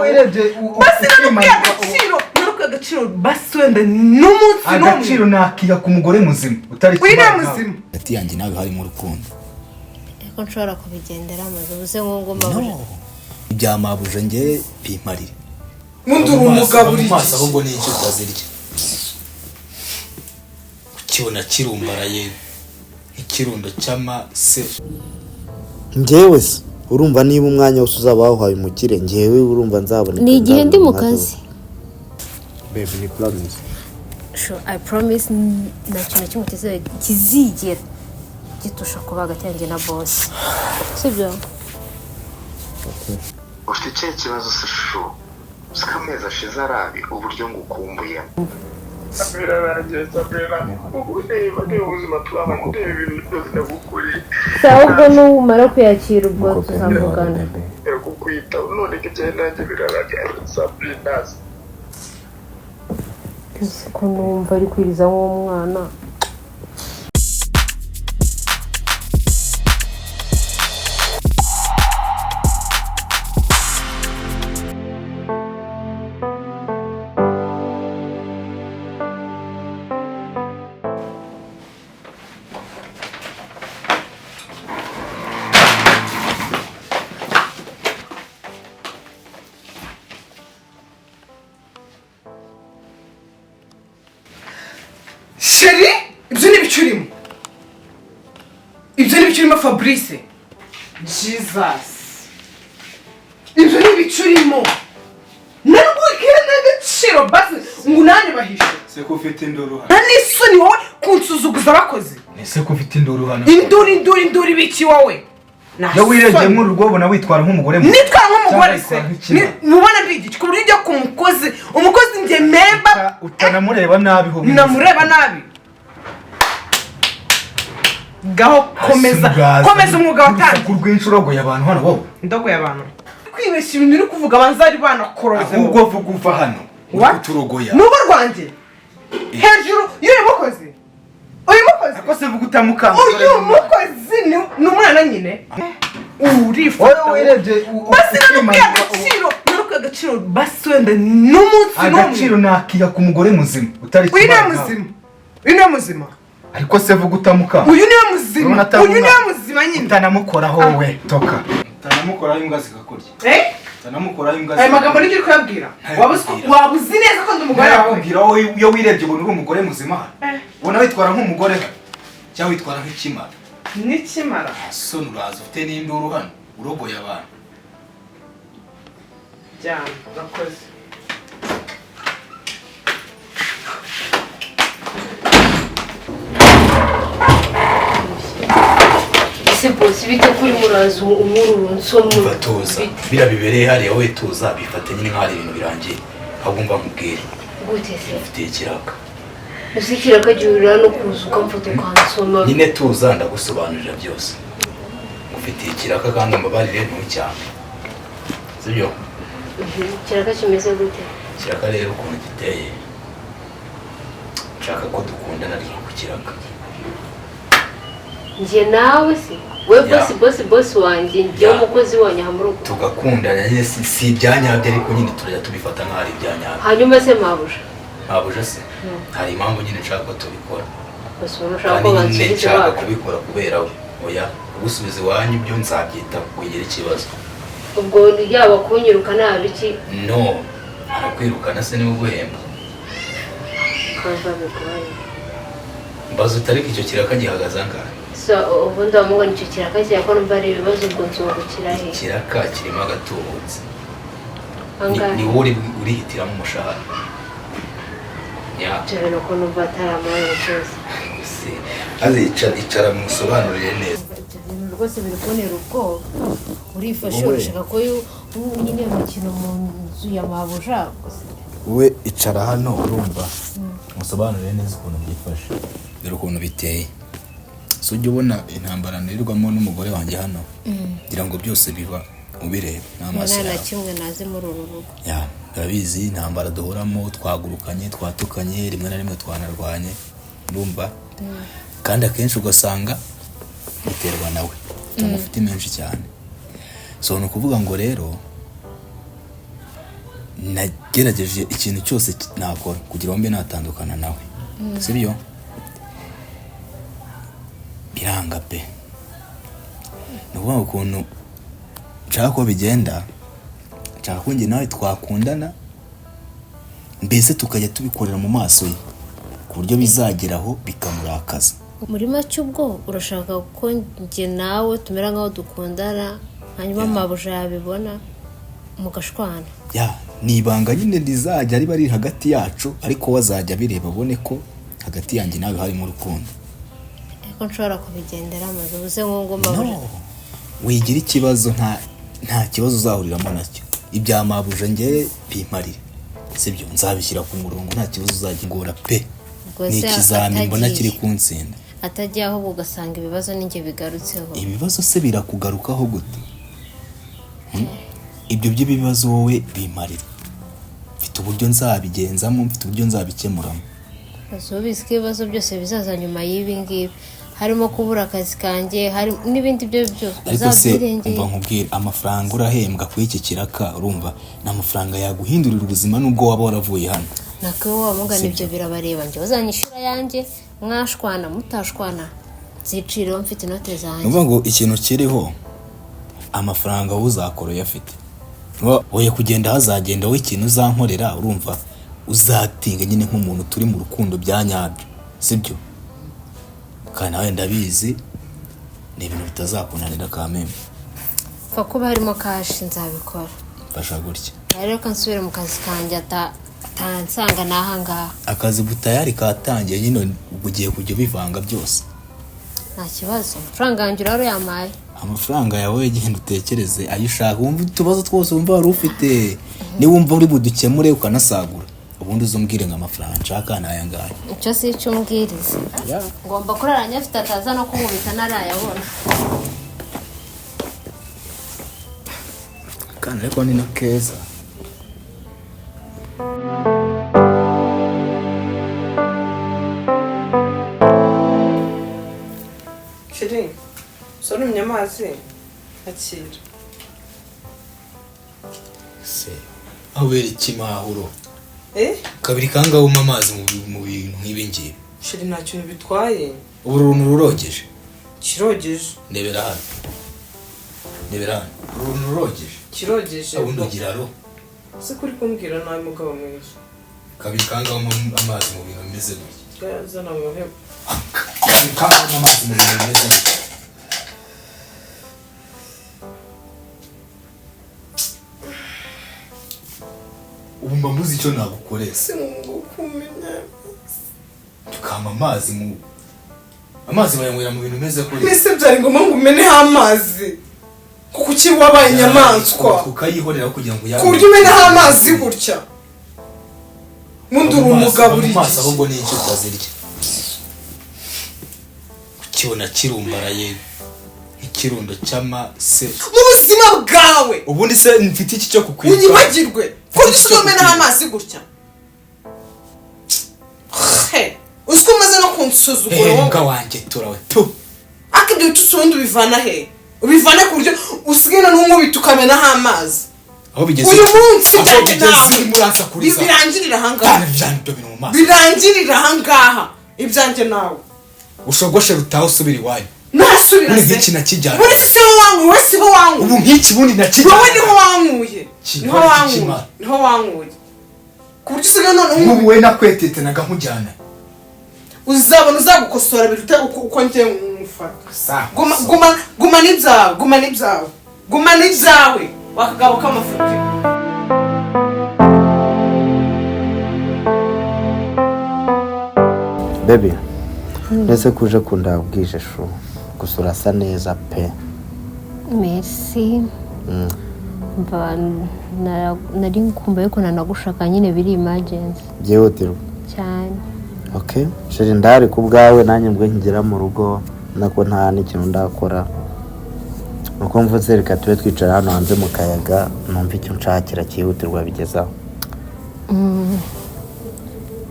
wirebye basi naruka agaciro basi wenda n'umunsi n'umwe agaciro nakiha ku mugore muzima utari kubana muzima ati yanjye nawe hari mu rukundo ariko nshobora kubigendera amaze ubuze ngo mabuje ibyamabuje nge bimarire undi umugabo uri maso ahubwo ni icyo utazirya ukibona kirumbaraye ikirundo cy'amase njyewe se urumva niba umwanya wose uzaba wahaye umukire njyewe urumva nzabona ni igihe ndi mu kazi baby ni promise sure I promise nta kintu kimwe kizigera gitusha kuba hagati yanjye na boss sibyo ufite ikihe kibazo se shu usika amezi ashize arabi uburyo ngukumbuye Sabira ureba ubuzima twabana ndeba ibintu byose ndagukuriye ahubwo numara kuyakira ubwo tuzamugana kukwita none igihe nanjye biraragira Sabina ko numva ari kwiriza nk'umwana Sheri, ibyo ni bicurimo. Ibyo ni bicurimo Fabrice. Jesus. Ibyo ni bicurimo. Nubwo kenda gaciro basi ngunanye bahishe. Se ko ufite induru hano. Nani soni wowe kunsuzuguza abakozi. Ese ko ufite induru hano. Induri biki wowe. Ya wirebye mu rugo ubona witwara nk'umugore. Nitwara nk'umugore se. Mubona ndigi kuburi ryo ku mukozi. Umukozi nge memba utanamureba nabi ho. Namureba nabi. Gaho komeza umwuga watangiye kurw'inshuro y'abantu hano wowe ndogo y'abantu kwibeshya ibintu uri kuvuga abanzari banakoroze ahubwo vuga uva hano uturogoya nugo rwanjye hejuru y'uyu mukozi akose vuga utamukanga uyu mukozi ni umwana nyine urifa wowe wirebye basi naruka agaciro basi wenda n'umunsi n'umwe agaciro nakiha ku mugore muzima utari uyu muzima ariko se vuga utamukanga uyu niwe muzima nyine utanamukoraho wowe toka utanamukoraho imbwa zigakurya utanamukoraho imbwa aya magambo nigiri kuyabwira wabuzi neza ko ndi umugore wawe kubwira wowe iyo wirebye ubona uri umugore muzima ubona witwara nk'umugore cyangwa witwara nk'ikimara n'ikimara soni uraza ufite n'induru hano urogoye abantu cyane urakoze ese boss bite kuri murazi umurunso mu batuza birabibereye hariya we tuza bifate nyine nk'ari ibintu birangiye ahubwo mba nkubwire gute se ufite ikiraka ese ikiraka giurira no kuzuka mfoto kansoma nyine tuza ndagusobanurira byose ufite ikiraka kandi mbabarire ntucyane sibyo ikiraka kimeze gute ikiraka rero ukuntu giteye nshaka ko dukundana ariko ku kiraka njye nawe se we boss wanjye njye umukozi wanjye hamurugo tugakundana nyine si ibyanyabyo ariko nyine turajya tubifata nk'ari ibyanyabyo hanyuma se mabuja se hari impamvu nyine nshaka ko tubikora kandi nyine nshaka kubikora kubera oya gusubiza iwanyu ibyo nzabyita kugira ikibazo ubwo yaba kunyiruka nabiki no arakwirukana se niwe guhemba kaza bikubaye mbazo utariko icyo kiraka gihagaze angahe ubu ndamuga nicyo kiraka cyako numva ari ibibazo ubwo nzungukira he kiraka kirimo agatubutse ni wowe urihitiramo umushahara cyane no numva ataramanye cyose icara musobanurire neza ibintu rwose biri kubonera ubwoba urifashe urashaka ko nyine umukino mu nzu ya mabuja we icara hano urumva musobanurire neza ukuntu byifashe dore ukuntu biteye so ujya ubona intambara nirirwamo n'umugore wanjye hano ngira ngo byose biba ubireba n'amaso yawe nta na kimwe nazi muri uru rugo urabizi intambara duhoramo twagurukanye twatukanye rimwe na rimwe twanarwanye urumva kandi akenshi ugasanga biterwa nawe amafuti menshi cyane so ni ukuvuga ngo rero nagerageje ikintu cyose nakora kugira ngo mbe natandukana nawe sibyo biranga pe nuvuga ukuntu nshaka ko bigenda nshaka ko njye nawe twakundana mbese tukajya tubikorera mu maso ye ku buryo bizageraho bikamurakaza. muri make ubwo urashaka ko njye nawe tumera nk'aho dukundana hanyuma mabuja yabibona mugashwana? Ya ni ibanga nyine rizajya riba riri hagati yacu ariko wazajya bireba abone ko hagati yanjye nawe harimo urukundo. Ariko nshobora kubigendera amaze ubuze ngo mabuja wigira ikibazo nta kibazo uzahuriramo nacyo. Ibya mabuja njye bimarire sibyo nzabishyira ku murongo nta kibazo uzagingora pe. Ni ikizamini mbona kiri kuntsinda. Atajya aho ugasanga ibibazo ninjye bigarutseho. Ibibazo se birakugarukaho gute? Ibyo by'ibibazo wowe bimarira. Mfite uburyo nzabigenzamo, mfite uburyo nzabikemuramo. Ubizi ko ibibazo byose bizaza nyuma y'ibi ngibi. Harimo kubura akazi kanjye, hari n'ibindi byo byose. Ariko se umva nkubwira amafaranga urahembwa kuri iki kiraka urumva n'amafaranga yaguhindurira ubuzima nubwo waba waravuye hano. Nako wamugana ibyo birabareba njye uzanyishira yanjye mwashwana mutashwana ziciro mfite inote zanjye. Umva ngo ikintu kiriho amafaranga uzakora yafite. Oya kugenda hazagenda we ikintu uzankorera urumva uzatinga nyine nk'umuntu turi mu rukundo byanyabyo sibyo kandi nawe ndabizi ni ibintu bitazakunanira kameme. Fa kuba harimo cash nzabikora. Fasha gutya rero kansubire mu kazi kanjye atansanga nahangaha. Akazi butayari katangiye nyine ugiye kujya bivanga byose. Nta kibazo amafaranga yanjye rero yamaye. Amafaranga yawe genda utekereze ayo ushaka wumva utubazo twose wumva wari ufite ni wumva uri budukemure ukanasagura ubundi uzumbwire ngo amafaranga nshaka naya ngaya. Icyo si cyo umbwiriza ngomba kuraranya afite ataza no kumubita narayabona kandi ariko ni no keza. Shiri sorumye amazi akira se aho beri kimahuro kabiri kanga uma amazi mu bintu nk'ibi ngibi. Shiri ntacyo bitwaye uruntu rurogeje kirogeje nebera hano uruntu rurogeje kirogeje ubundi ugira ro se kuri kumbwira nawe mugabo mwiza kabiri kanga amazi mu bintu bimeze gutya zana muhe kanga amazi mu bintu bimeze gutya. Ubu mbamuzi icyo nagukorera kumenya tukama amazi bayanywera mu bintu bimeze kuri mbese byari ngombwa ngo umeneho amazi kuko uki wabaye inyamaswa ukayihorera kugira ngo ku buryo umeneho amazi gutya mundura umugabo uri amazi ahubwo ni icyo utazirya ukibona kirumbaraye ikirundo cy'amase mu buzima bwawe ubundi se mfite iki cyo kukwita unyibagirwe ko umeneho amazi gutya uziko umaze no kunsuzugura wowe wanjye turawe tu akibyo tusundi ubivana he ubivane ku buryo usigana n'umubita ukamenaho amazi aho bigeze uyu munsi cyane nawe muraza kuriza birangirira ahangaha birangirira birangirira ahangaha ibyanjye nawe ushogoshe rutaho usubira iwanyu nasubira se nk'iki nakijyana muri se wangu wese ho wangu ubu nk'iki bundi nakijyana wowe niho wanguye niho wanguye ku buryo usigana none ubu we nakwetetenaga nkujyana uzabona uzagukosora biruta uko njye mufata guma n'ibyawe wakagabo k'amafuti. Baby nese kuje kundabwije shu gusa urasa neza pe. Merci. Nari nkumva yuko nanagushaka nyine biri emergency byihutirwa cyane. Okay shiri ndari ku bwawe nanjye mbwe nkigera mu rugo nako nta n'ikintu ndakora nuko mvuze reka tube twicara hano hanze mu kayaga numva icyo nshakira cyihutirwa bigezaho.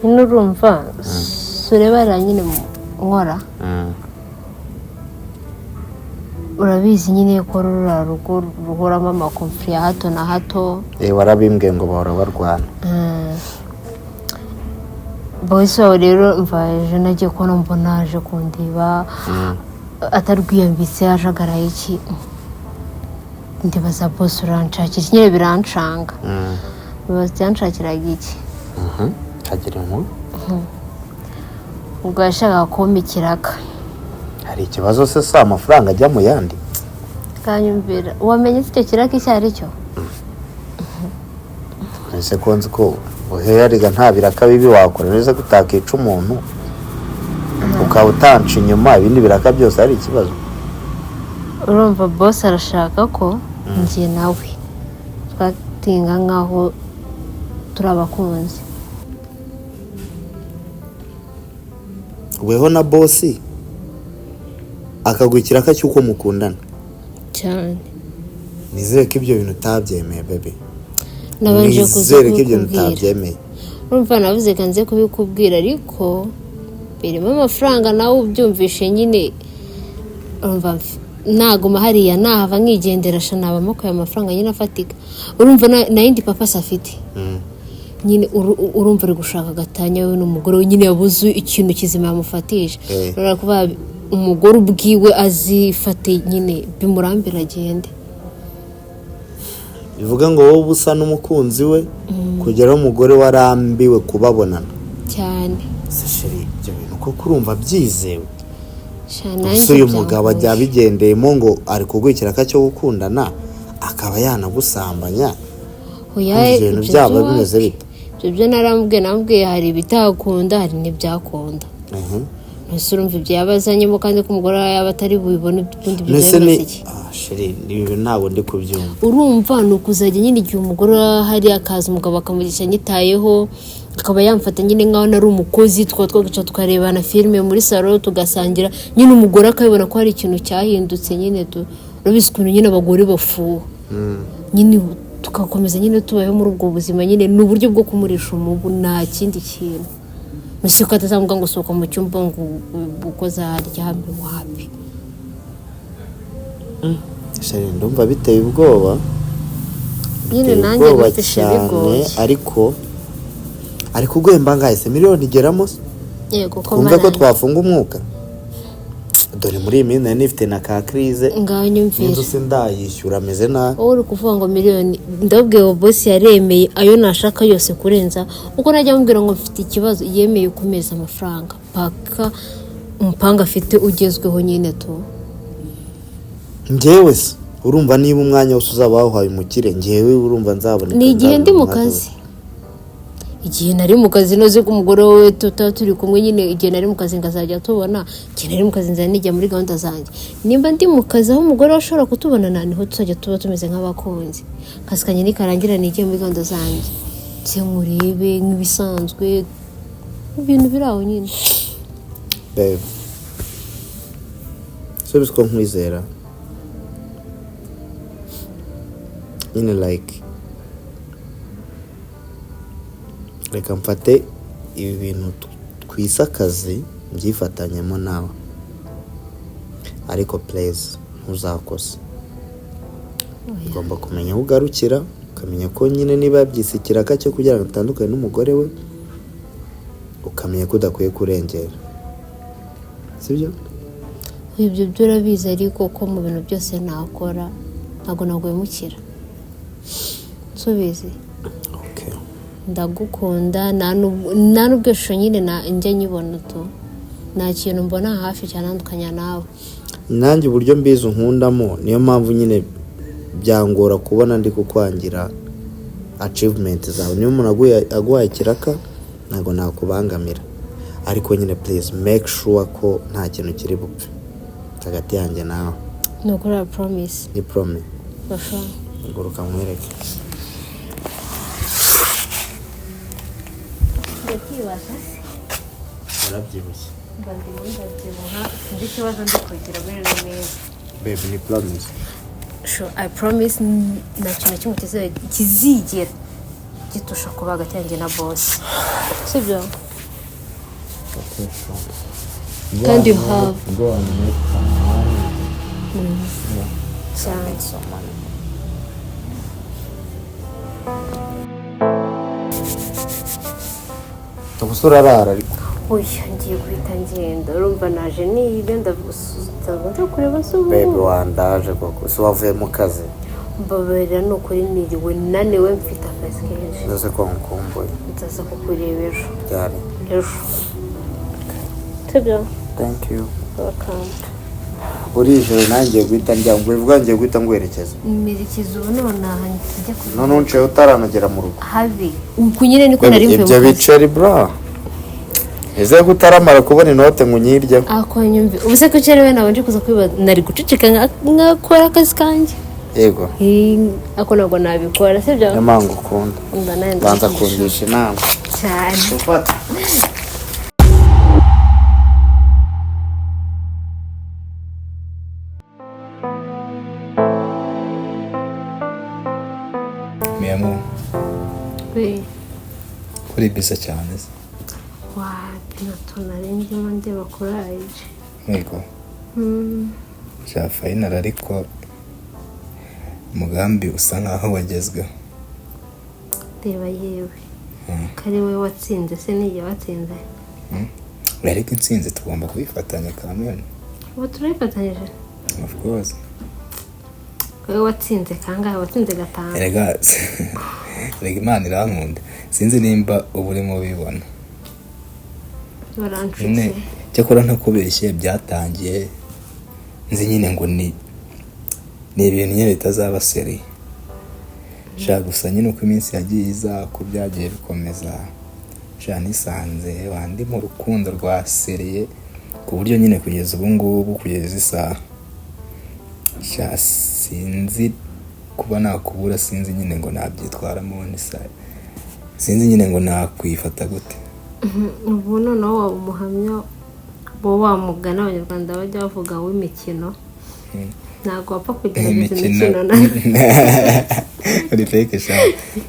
Nurumva surebara nyine nkora urabizi nyine ko rura rugo ruhoramo amakonfuri ya hato na hato. warabimbwiye ngo bahora barwana. Bosi wawe rero mvaje nagiye kubona mbona aje kundiba atarwiyambitse ajagaraye iki. Ndibaza bosi uranshakira nyine birancanga. Bibaza yanshakiraga iki. Hagira inkuru. Ubwo yashakaga kumpa ikiraka. Hari ikibazo se sa amafaranga ajya mu yandi? Kanyumvira wamenye icyo kiraka icyo ari cyo? Ese ko nzi ko uheriga nta biraka bibi wakora neza gutakica umuntu ukaba utanca inyuma ibindi biraka byose ari ikibazo. Urumva boss arashaka ko njye nawe twatinga nkaho turabakunzi. Weho na bosi akagwikira ka cyuko mukundana cyane. Nizere ko ibyo bintu utabyemeye bebe. Nabanje Nizere ko ibyo bintu utabyemeye. Urumva navuze kanze kubikubwira ariko birimo amafaranga nawe ubyumvishe nyine. Urumva naguma hariya nahava nkigendera shanaba mako ya mafaranga nyine afatika. Urumva na yindi papa safite. Nyine urumva uri gushaka gatanya we n'umugore we nyine yabuze ikintu kizima yamufatisha. Rora kuba umugore ubwiwe azifate nyine bimurambira agende. Bivuga ngo wowe ubusa n'umukunzi we kugera umugore warambiwe kubabonana cyane. Se sheri ibyo bintu ko kurumva byizewe. Shana uyu mugabo ajya bigendeyemo ngo ari kugwikira ka cyo gukundana akaba yanagusambanya. Ibintu byabo bimeze bite? Ibyo narambwiye hari ibitakunda hari n'ibyakunda. Nese urumva ibyo yabazanyemo kandi ko umugore yaba atari bubibone ubundi byamaze iki. Sheri nibi ntabwo ndi kubyumva. Urumva nukuzajya nyine igihe umugore hari akaza umugabo akamugisha nyitayeho akaba yamfata nyine nkaho nari umukozi twagica tukarebana filime muri salon tugasangira nyine umugore akabibona ko hari ikintu cyahindutse nyine urabizi ukuntu nyine abagore bafuha. Nyine tugakomeza nyine tubayeho muri ubwo buzima nyine n'uburyo bwo kumurisha umubu nta kindi kintu. Musiko atazamuga ngo soka mu cyumba ngo ukoza harya hamwe muhapi. Sheri ndumva biteye ubwoba. Nyine nanjye bifishe bigoye ariko ugwemba ngahise miliyoni igeramo. Yego ko kumva ko twafunga umwuka. Dore muri iyi minsi nifite na ka crise nganyumvira inzu sindayishyura ameze na uri kuvuga ngo miliyoni ndabwiye ngo boss yaremeye ayo nashaka yose kurenza uko najya mubwira ngo mfite ikibazo yemeye kumeza amafaranga paka umupanga afite ugezweho nyine to. Njyewe se urumva niba umwanya wose uzaba wahaye umukire njyewe urumva nzaboneka. Ni igihe ndi mu kazi. Igihe nari mu kazi noze ko umugore we turi kumwe nyine igihe nari mu kazi ngazajya tubona igihe nari mu kazi nzanijya muri gahunda zanjye. Nimba ndi mu kazi aho umugore ashobora kutubona niho tuzajya tuba tumeze nk'abakunzi. Kazi kanye ni karangira nigiye muri gahunda zanjye. Se murebe nk'ibisanzwe ibintu biraho nyine. Babe. So bisko nkwizera. Nyine like reka mfate ibi bintu twisa akazi mbyifatanyemo nawe ariko please ntuzakose. Ugomba kumenya aho ugarukira ukamenya ko nyine niba yabyise ikiraka cyo kugira ngo utandukane n'umugore we ukamenya ko udakwiye kurengera. Sibyo? Ibyo byo urabizi ariko ko mu bintu byose nakora ntago nagwemukira. Subizi. Okay. Ndagukunda nta nubwo shusho nyine njye nyibona to nta kintu mbona hafi cyandukanya nawe. Nanjye uburyo mbizi unkundamo niyo mpamvu nyine byangora kubona ndi kukwangira achievement zawe. Niyo umuntu aguhaye ikiraka ntago nakubangamira ariko nyine please make sure ko nta kintu kiri bupfe hagati yanjye nawe. Nukora promise. Ni promise. Basha. Nguruka mwereke. Ndakibaza. Arabyibushye. Ndi kibazo ndikugira muri neza. Babe ni promise. Sure, I promise nta kintu kimwe kizigera gitusha kuba hagati yanjye na boss. Sibyo? Okay, sure. Kandi you have. Go on, make some money. cyane. ubusura arara ariko Oya ngiye guhita ngenda urumva naje niba ndavuga kureba se ubu baby wandaje koko se wavuye mu kazi mbabarira ni ukuri niriwe naniwe mfite akazi kenshi nze ko nkumbuye nzaza kukureba ejo byari sibyo thank you welcome urijoro nanjye guhita njya ngo bivuga ngiye guhita ngwerekeza imerekezo ubu nonaha njya kuri none unciye utaranagera mu rugo habi uku nyine niko nari mvuye ibyo biceri bra eze ko utaramara kubona inote ngo unyirye ako nyumve ubu se ko cyerewe nawe nje kuza kwiba nari guceceka nkakora akazi kanjye yego ako ntabwo nabikora sibyo yamangu ukunda banza kungisha inama cyane ufata Miamu we kuri bisa cyane se wapi natonarengemo ndeba kuraje yego ja final ariko umugambi usa nkaho wagezweho reba yewe kari we watsinze se niye watsinze ariko intsinzi tugomba kubifatanya kamwe ubu turayifatanyije of course wowe watsinze kangahe watsinze gatanu erega Imana irankunda sinzi nimba ubu urimo ubibona baranshutse cyakora ntakubeshye byatangiye nzi nyine ngo ni ibintu nyine bitazaba seri shaka gusa nyine uko iminsi yagiye iza ko byagiye bikomeza shaka nisanze wandi mu rukundo rwa seriye ku buryo nyine kugeza ubu ngubu kugeza isaha sinzi kuba nakubura sinzi nyine ngo nabyitwaramo nisa sinzi nyine ngo nakwifata gute ubu noneho waba umuhamya bo wamugana abanyarwanda bajya bavuga w'imikino ntabwo wapfa kugerageza imikino uri fake sha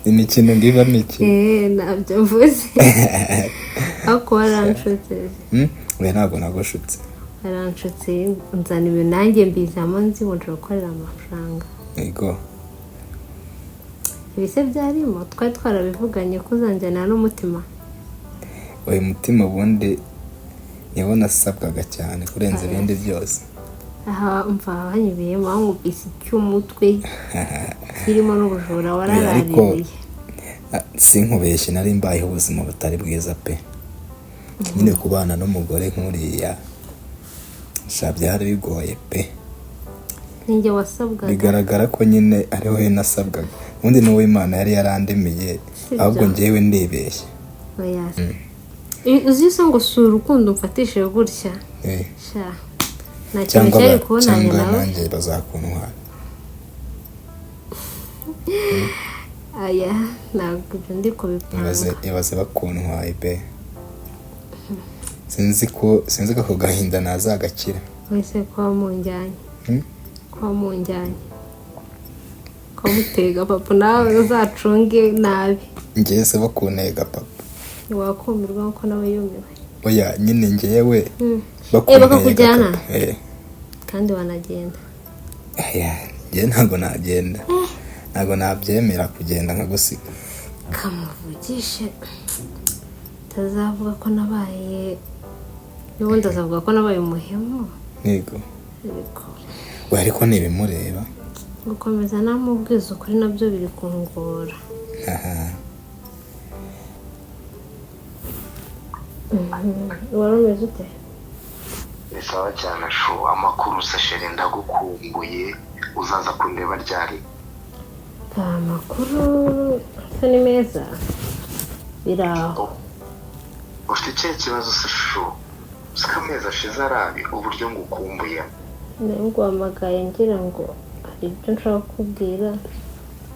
imikino ndiba miki ntabyo mvuze ariko waranshutse we ntabwo nagushutse waranshutse nzana ibintu nanjye mbizamo nzi ngo nshobora amafaranga yego ibise byarimo twari twarabivuganye ko uzanjyana n'umutima uyu mutima ubundi niwo nasabwaga cyane kurenza ibindi byose aha mva hanyubiyemo nkubise icy'umutwe kirimo n'ubujura wararaririye sinkubeshye nari mbayeho ubuzima butari bwiza pe nyine kubana n'umugore nk'uriya sha byari bigoye pe ninjye wasabwaga bigaragara ko nyine ariho he nasabwaga ubundi n'uwo Imana yari yarandemiye ahubwo njyewe ndibeshye uzi se ngo si urukundo mfatishije gutya sha nta kintu cyari kubonanye nawe cyangwa nanjye bazakuntwara aya ntabwo ibyo ndi kubipanga ibaze bakuntwaye pe sinzi ko ako gahinda nazagakira wese ko wamunjyanye ko mutega papa nawe uzacunge nabi ngewe se bakuntega papa wakumirwa kuko nawe yumiwe oya nyine ngewe bakakujyana kandi wanagenda ngewe ntabwo nagenda ntabwo nabyemera kugenda nkagusiga kamuvugishe tazavuga ko nabaye n'ubundi azavuga ko nabaye umuhemu yego we ariko ntibimureba gukomeza namubwiza ukuri nabyo biri kungora wari umeze ute ni sawa cyane shu amakuru sasheri ndagukumbuye uzaza kundeba ryari amakuru asa ni meza biraho ufite ikihe kibazo se shu usika amezi ashize arabi uburyo ngukumbuye nguhamagaye ngira ngo hari ibyo nshaka kubwira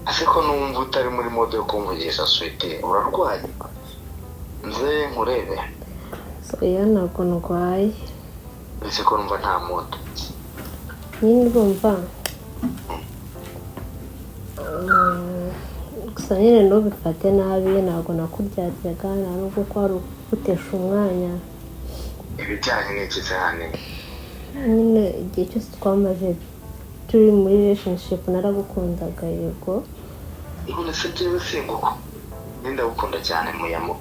ariko numva utari muri mode yo kumvugisha swite urarwaye nze nkurebe oya ntabwo ndwaye ese ko numva nta mode nyine urumva gusa nyine ntubifate nabi ntabwo nakuryaryaga nta nubwo ko wari ugutesha umwanya ibijyanye n'iki cyane nyine igihe cyose twamaze turi muri relationship naragukundaga yego none se njyewe singuko ndagukunda cyane muyamo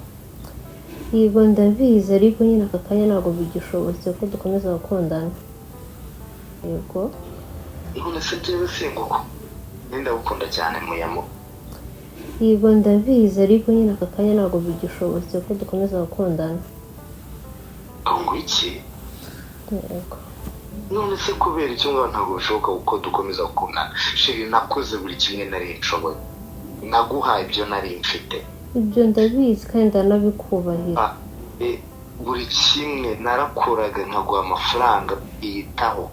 yego ndabizi ariko nyine aka kanya ntabwo bigishobotse ko dukomeza gukundana yego none se njyewe singuko ndagukunda cyane muyamo yego ndabizi ariko nyine aka kanya ntabwo bigishobotse ko dukomeza gukundana ngo iki yego none se kubera icyo ngaho ntabwo bishoboka kuko dukomeza gukundana sheri nakoze buri kimwe nari nshoboye naguhaye ibyo nari mfite ibyo ndabizi kandi ndanabikubahira buri kimwe narakoraga nkaguha amafaranga yitaho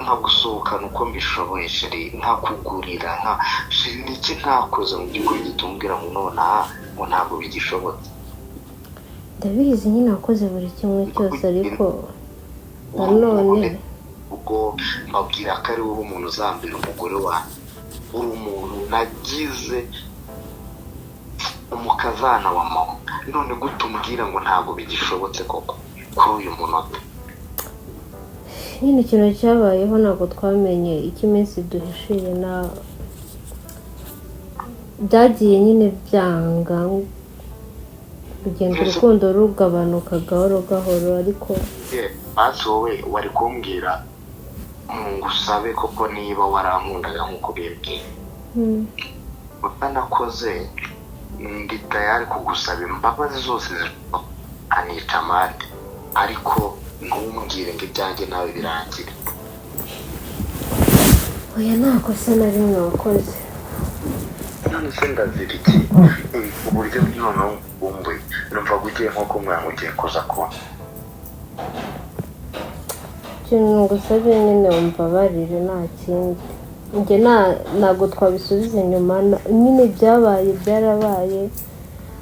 nkagusohokana uko mbishoboye sheri nkakugurira sheri niki ntakoze mu by'ukuri gitumbwira ngo nonaha ngo ntabwo bigishobotse ndabizi nyine wakoze buri kimwe cyose ariko nanone ubwo mbabwira ko ari wowe umuntu uzambira umugore wanjye uri umuntu nagize umukazana wa mama none gute umbwira ngo ntabwo bigishobotse koko kuri uyu munota nyine ikintu cyabayeho ntabwo twamenye icyo iminsi duhishiye byagiye nyine byanga kugenda urukundo rugabanuka gahoro gahoro ariko basi wowe wari kumbwira ngusabe koko niba warankundaga nk'uko bimbwiye utanakoze ndi tayari kugusaba imbabazi zose anica amande ariko ntumbwire ngo ibyanjye nawe birangire oya nta kosa na rimwe wakoze none se ndazira iki uburyo noneho wumbuye numva ugiye nk'uko umwana ugiye kuza kuba ikintu ngusabye nyine umbabarire nta kindi njye ntabwo twabisubiza inyuma nyine byabaye byarabaye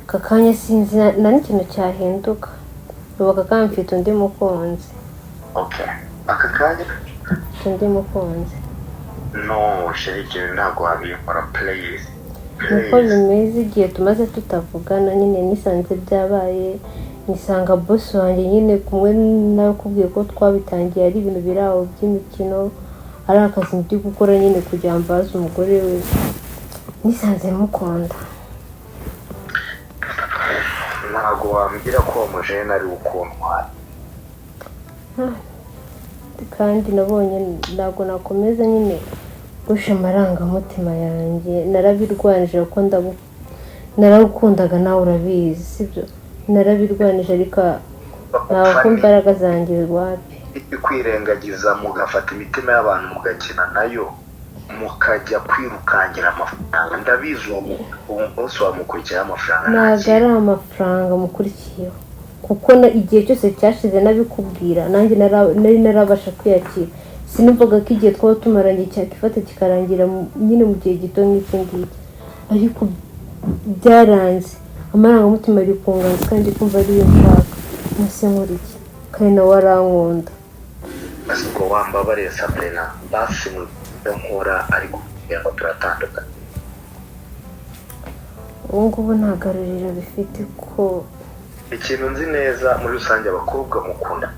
aka kanya sinzi nta n'ikintu cyahinduka ubu aka kanya mfite undi mukunzi aka kanya mfite undi mukunzi no sheri ikintu ntabwo wabikora please nuko bimeze igihe tumaze tutavugana nyine nisanze byabaye nisanga boss wanjye nyine kumwe nakubwiye ko twabitangiye ari ibintu biri aho by'imikino ari akazi ndi gukora nyine kugira ngo mbaze umugore we nisanze mukunda ntabwo wambwira ko uwo mujene ari ukundwa kandi nabonye ntabwo nakomeza nyine gusha amarangamutima yanjye narabirwanije kuko naragukundaga nawe urabizi sibyo narabirwanije ariko ntabwo ko imbaraga zanjye wapi kwirengagiza mugafata imitima y'abantu mugakina nayo mukajya kwirukangira amafaranga ndabizi uwo munsi wamukurikiraho amafaranga ntabwo ari amafaranga mukurikiyeho kuko igihe cyose cyashize nabikubwira nanjye nari narabasha kwiyakira sinumvaga ko igihe twaba tumaranye cyakifata kikarangira nyine mu gihe gito nk'iki ngiki ariko byaranze amarangamutima ari kunganza kandi kumva ariyo nshaka nase nkuriki kandi nawe arankunda ubwo wambabariye Sabrina basi mu nkora ariko kugira ngo turatandukanye ubu ngubu nta garuriro bifite ko ikintu nzi neza muri rusange abakobwa mukunda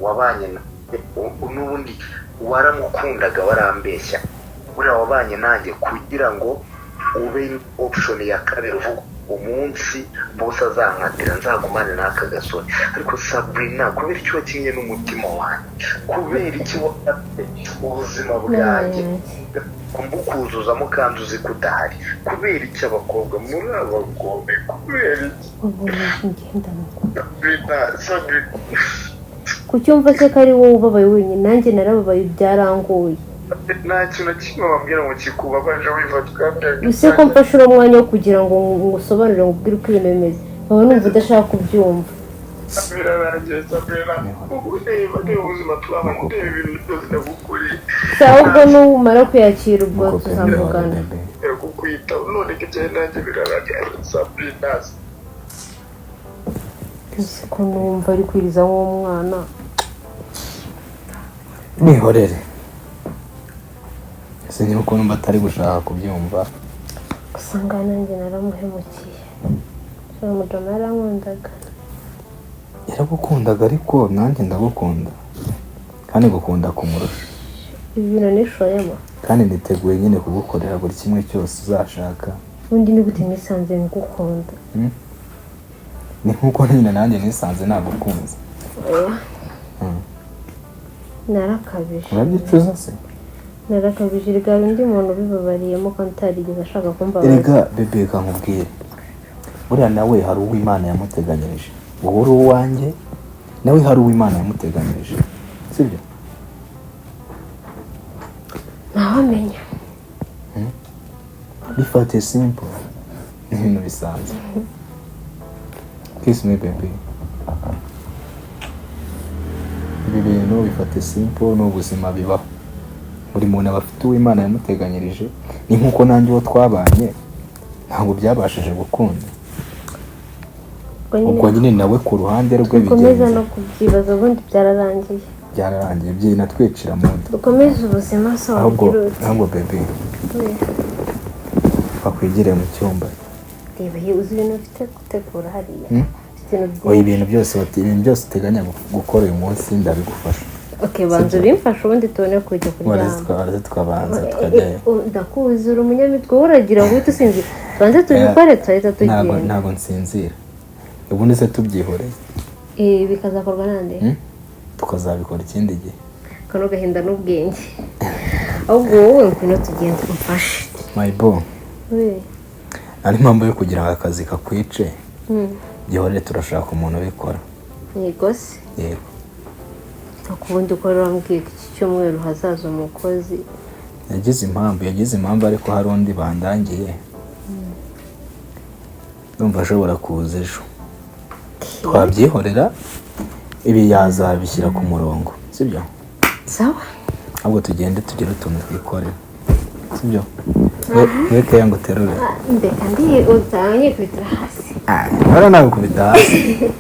wabanye n'ubundi waramukundaga warambeshya buriya wabanye nanjye kugira ngo ube option ya kabiri uvuga umunsi bose azankatira nzagumane n'aka gasore ariko Sabrina kubera icyo wakinye n'umutima wanjye kubera iki wafate ubuzima bwanjye mbukuzuzamo kandi uzi ko udahari kubera iki abakobwa muri abagome kubera iki Sabrina kucyumva se ko ari wowe ubabaye wenyine nanjye narababaye byarangoye nta kintu kimwe wambwira ngo kikubabaje wifatwa ese ko mfashe uno mwanya wo kugira ngo ngusobanurire ngo ubwire uko ibintu bimeze nkaba numva udashaka kubyumva birarangiye Sabrina ureba ubuzima twabana ureba ibintu byose ndagukuriye ahubwo numara kwiyakira ubwo tuzavugana kukwitaho none ko igihe nanjye birarangiye Sabrina ese ko numva ari kwiriza nk'umwana nihorere sinzi ukuntu batari gushaka kubyumva usanga nanjye naramuhemukiye umudamu yarankundaga yaragukundaga ariko nanjye ndagukunda kandi gukunda kumurusha ibi bintu nishoyemo kandi niteguye nyine kugukorera buri kimwe cyose uzashaka. ubundi ni gute nisanze ngukunda? Ni nkuko nyine nanjye nisanze nagukunze. Narakabije. Urabyicuza se? Narakabije rigara undi muntu bibabariyemo kandi utarigeze ashaka kumbabaza. Erega bebe kankubwire, buriya nawe hari uwo Imana yamuteganyirije. Wowe uri uwanjye, nawe hari uwo Imana yamuteganyirije, sibyo? Ntawamenya. Bifate simple, ni ibintu bisanzwe. Kiss me baby. Ibi bintu bifate simple, n'ubuzima bibaho. Buri muntu aba afite uwo Imana yamuteganyirije, ni nkuko nanjye uwo twabanye ntabwo byabashije gukunda. Ubwo nyine nawe ku ruhande rwe bigenze. Dukomeza no kubyibaza ubundi byararangiye. Byararangiye byinatwicira mu nda. Dukomeze ubuzima so wagira uti. Ahubwo baby. Bakwigire mu cyumba. Reba uzi ibintu ufite gutegura hariya. Oya ibintu byose uteganya gukora uyu munsi ndabigufasha. Okay, banza bimfasha ubundi tubone kujya kuryama. Wari tukabanza tukajyayo. Ndakuzi uri umunyamitwe uragira ngo uhite usinzira. Banze tubikore tuhita tugenda. Ntabwo nsinzira. Ubundi se tubyihoreye. Bikazakorwa nande? Tukazabikora ikindi gihe. Kano gahinda n'ubwenge. Ahubwo wowe ngwino tugenda umfashe. My boy. Ari mpamvu yo kugira ngo akazi kakwice. Gihorere turashaka umuntu ubikora. Yego se. Yego. Akubundi ukorera mbwiye iki cyumweru hazaza umukozi. Yagize impamvu ariko hari undi bandangiye. Ndumva ashobora kuza ejo. Twabyihorera ibi yazabishyira ku murongo, sibyo? Sawa. Ahubwo tugende tugire utuntu twikorera, sibyo? Weke yangu terure. Mbega ndi utanye kwitira hasi. Bara nagukubita hasi.